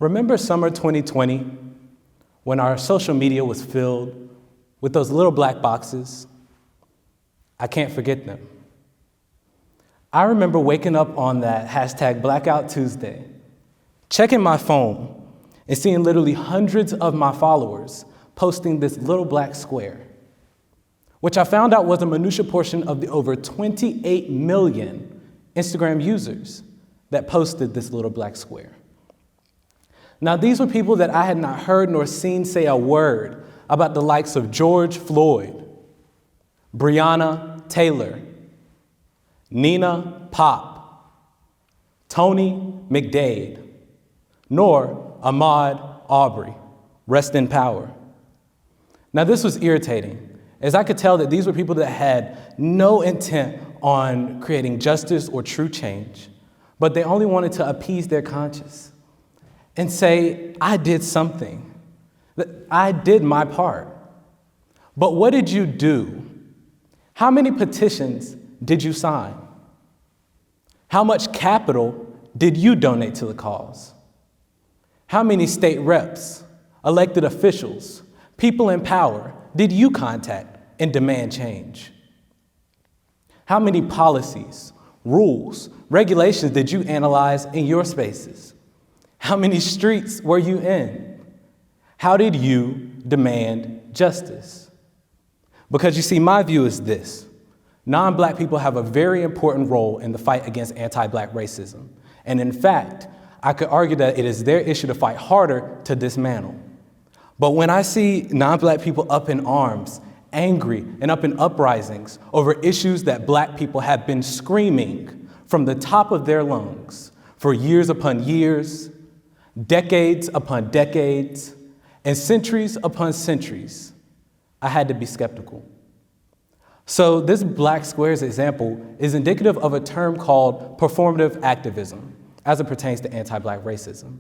Remember summer 2020 when our social media was filled with those little black boxes? I can't forget them. I remember waking up on that hashtag Blackout Tuesday, checking my phone and seeing literally hundreds of my followers posting this little black square, which I found out was a minutia portion of the over 28 million Instagram users that posted this little black square. Now, these were people that I had not heard nor seen say a word about the likes of George Floyd, Breonna Taylor, Nina Pop, Tony McDade, nor Ahmaud Arbery, rest in power. Now, this was irritating, as I could tell that these were people that had no intent on creating justice or true change, but they only wanted to appease their conscience and say, I did something, that I did my part. But what did you do? How many petitions did you sign? How much capital did you donate to the cause? How many state reps, elected officials, people in power did you contact and demand change? How many policies, rules, regulations did you analyze in your spaces? How many streets were you in? How did you demand justice? Because you see, my view is this. Non-black people have a very important role in the fight against anti-black racism. And in fact, I could argue that it is their issue to fight harder to dismantle. But when I see non-black people up in arms, angry and up in uprisings over issues that black people have been screaming from the top of their lungs for years upon years, decades upon decades, and centuries upon centuries, I had to be skeptical. So this black squares example is indicative of a term called performative activism as it pertains to anti-black racism.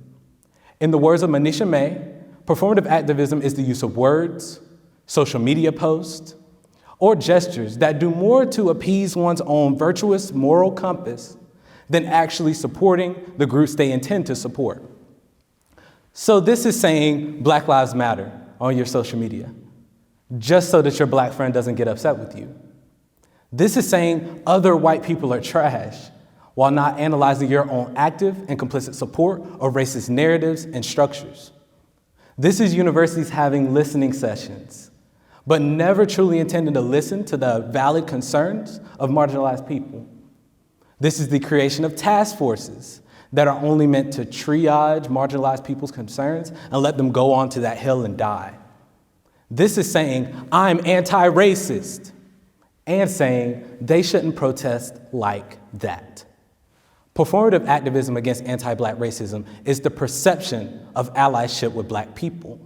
In the words of Manisha May, performative activism is the use of words, social media posts, or gestures that do more to appease one's own virtuous moral compass than actually supporting the groups they intend to support. So this is saying Black Lives Matter on your social media, just so that your black friend doesn't get upset with you. This is saying other white people are trash, while not analyzing your own active and complicit support of racist narratives and structures. This is universities having listening sessions, but never truly intending to listen to the valid concerns of marginalized people. This is the creation of task forces that are only meant to triage marginalized people's concerns and let them go on to that hill and die. This is saying, I'm anti-racist, and saying they shouldn't protest like that. Performative activism against anti-black racism is the perception of allyship with black people,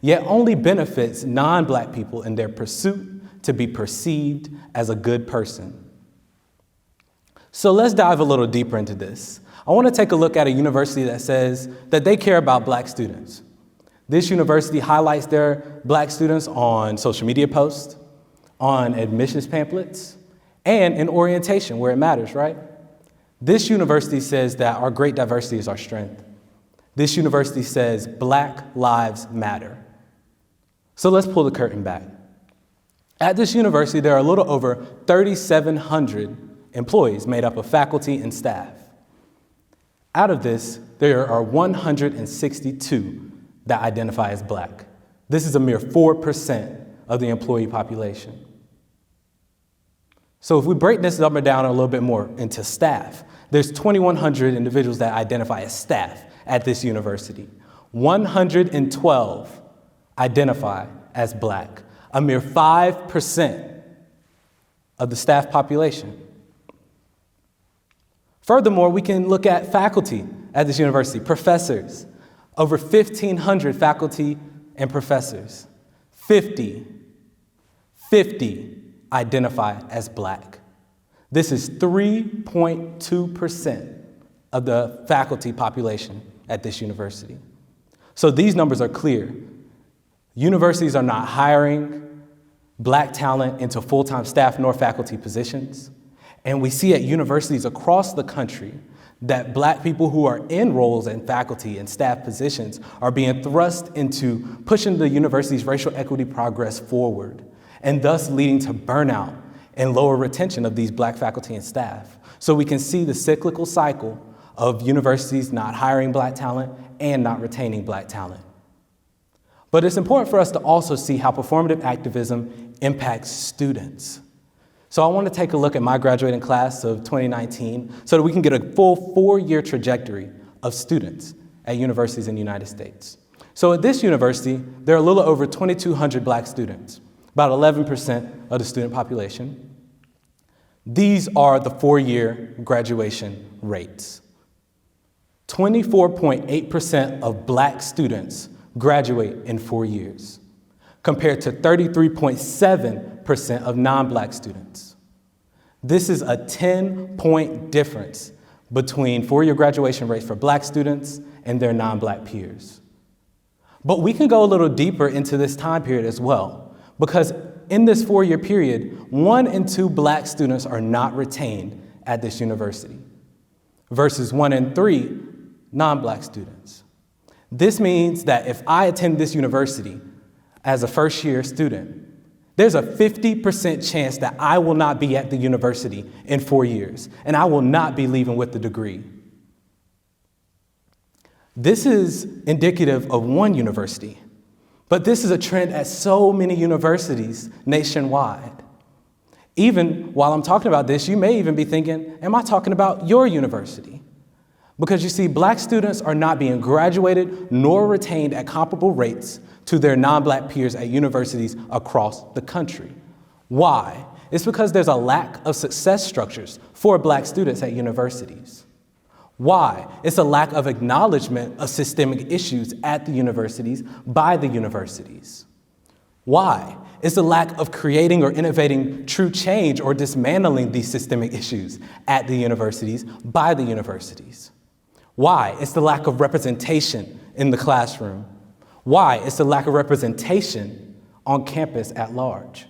yet only benefits non-black people in their pursuit to be perceived as a good person. So let's dive a little deeper into this. I want to take a look at a university that says that they care about black students. This university highlights their black students on social media posts, on admissions pamphlets, and in orientation where it matters, right? This university says that our great diversity is our strength. This university says Black Lives Matter. So let's pull the curtain back. At this university, there are a little over 3,700 employees made up of faculty and staff. Out of this, there are 162 that identify as black. This is a mere 4% of the employee population. So if we break this number down a little bit more into staff, there's 2,100 individuals that identify as staff at this university. 112 identify as black, a mere 5% of the staff population. Furthermore, we can look at faculty at this university, professors. Over 1,500 faculty and professors. 50 identify as black. This is 3.2% of the faculty population at this university. So these numbers are clear. Universities are not hiring black talent into full-time staff nor faculty positions. And we see at universities across the country that black people who are in roles in faculty and staff positions are being thrust into pushing the university's racial equity progress forward, and thus leading to burnout and lower retention of these black faculty and staff. So we can see the cyclical cycle of universities not hiring black talent and not retaining black talent. But it's important for us to also see how performative activism impacts students. So I want to take a look at my graduating class of 2019 so that we can get a full 4-year trajectory of students at universities in the United States. So at this university, there are a little over 2,200 black students, about 11% of the student population. These are the 4-year graduation rates. 24.8% of black students graduate in 4 years, compared to 33.7% of non-black students. This is a 10-point difference between 4-year graduation rates for black students and their non-black peers. But we can go a little deeper into this time period as well, because in this 4-year period, 1 in 2 black students are not retained at this university, versus 1 in 3 non-black students. This means that if I attend this university as a first-year student, there's a 50% chance that I will not be at the university in 4 years, and I will not be leaving with the degree. This is indicative of one university, but this is a trend at so many universities nationwide. Even while I'm talking about this, you may even be thinking, am I talking about your university? Because you see, black students are not being graduated nor retained at comparable rates to their non-black peers at universities across the country. Why? It's because there's a lack of success structures for black students at universities. Why? It's a lack of acknowledgement of systemic issues at the universities by the universities. Why? It's a lack of creating or innovating true change or dismantling these systemic issues at the universities by the universities. Why? It's the lack of representation in the classroom. Why? It's the lack of representation on campus at large.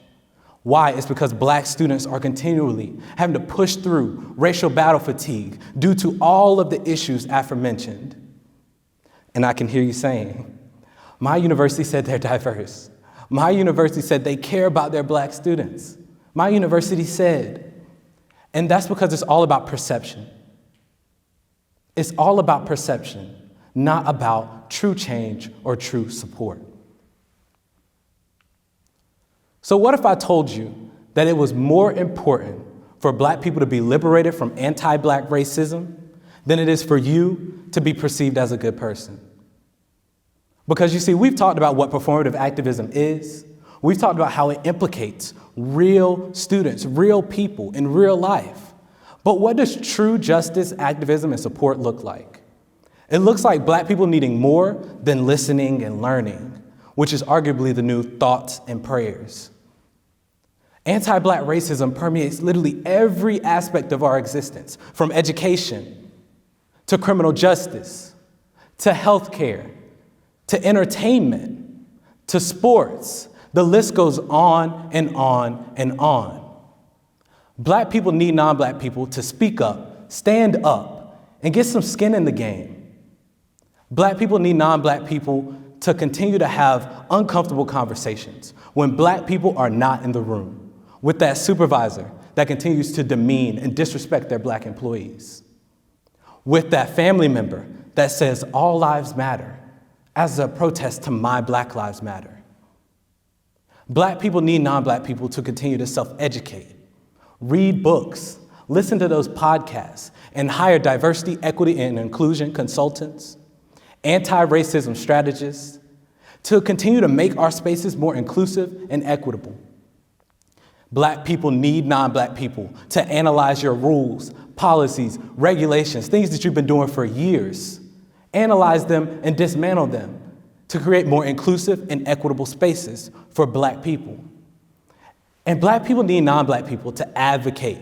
Why? It's because black students are continually having to push through racial battle fatigue due to all of the issues aforementioned. And I can hear you saying, my university said they're diverse. My university said they care about their black students. My university said, and that's because it's all about perception. It's all about perception, not about true change or true support. So what if I told you that it was more important for black people to be liberated from anti-black racism than it is for you to be perceived as a good person? Because you see, we've talked about what performative activism is. We've talked about how it implicates real students, real people in real life. But what does true justice, activism, and support look like? It looks like black people needing more than listening and learning, which is arguably the new thoughts and prayers. Anti-black racism permeates literally every aspect of our existence, from education to criminal justice, to healthcare, to entertainment, to sports. The list goes on and on and on. Black people need non-black people to speak up, stand up, and get some skin in the game. Black people need non-black people to continue to have uncomfortable conversations when black people are not in the room with that supervisor that continues to demean and disrespect their black employees, with that family member that says all lives matter as a protest to my Black Lives Matter. Black people need non-black people to continue to self-educate, read books, listen to those podcasts, and hire diversity, equity, and inclusion consultants, anti-racism strategists, to continue to make our spaces more inclusive and equitable. Black people need non-black people to analyze your rules, policies, regulations, things that you've been doing for years. Analyze them and dismantle them to create more inclusive and equitable spaces for black people. And black people need non-black people to advocate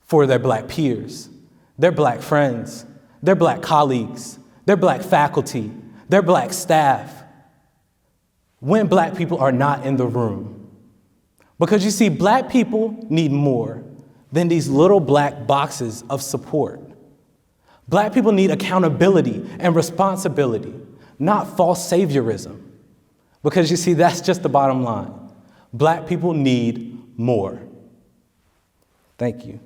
for their black peers, their black friends, their black colleagues, their black faculty, their black staff, when black people are not in the room. Because you see, black people need more than these little black boxes of support. Black people need accountability and responsibility, not false saviorism. Because you see, that's just the bottom line. Black people need more. Thank you.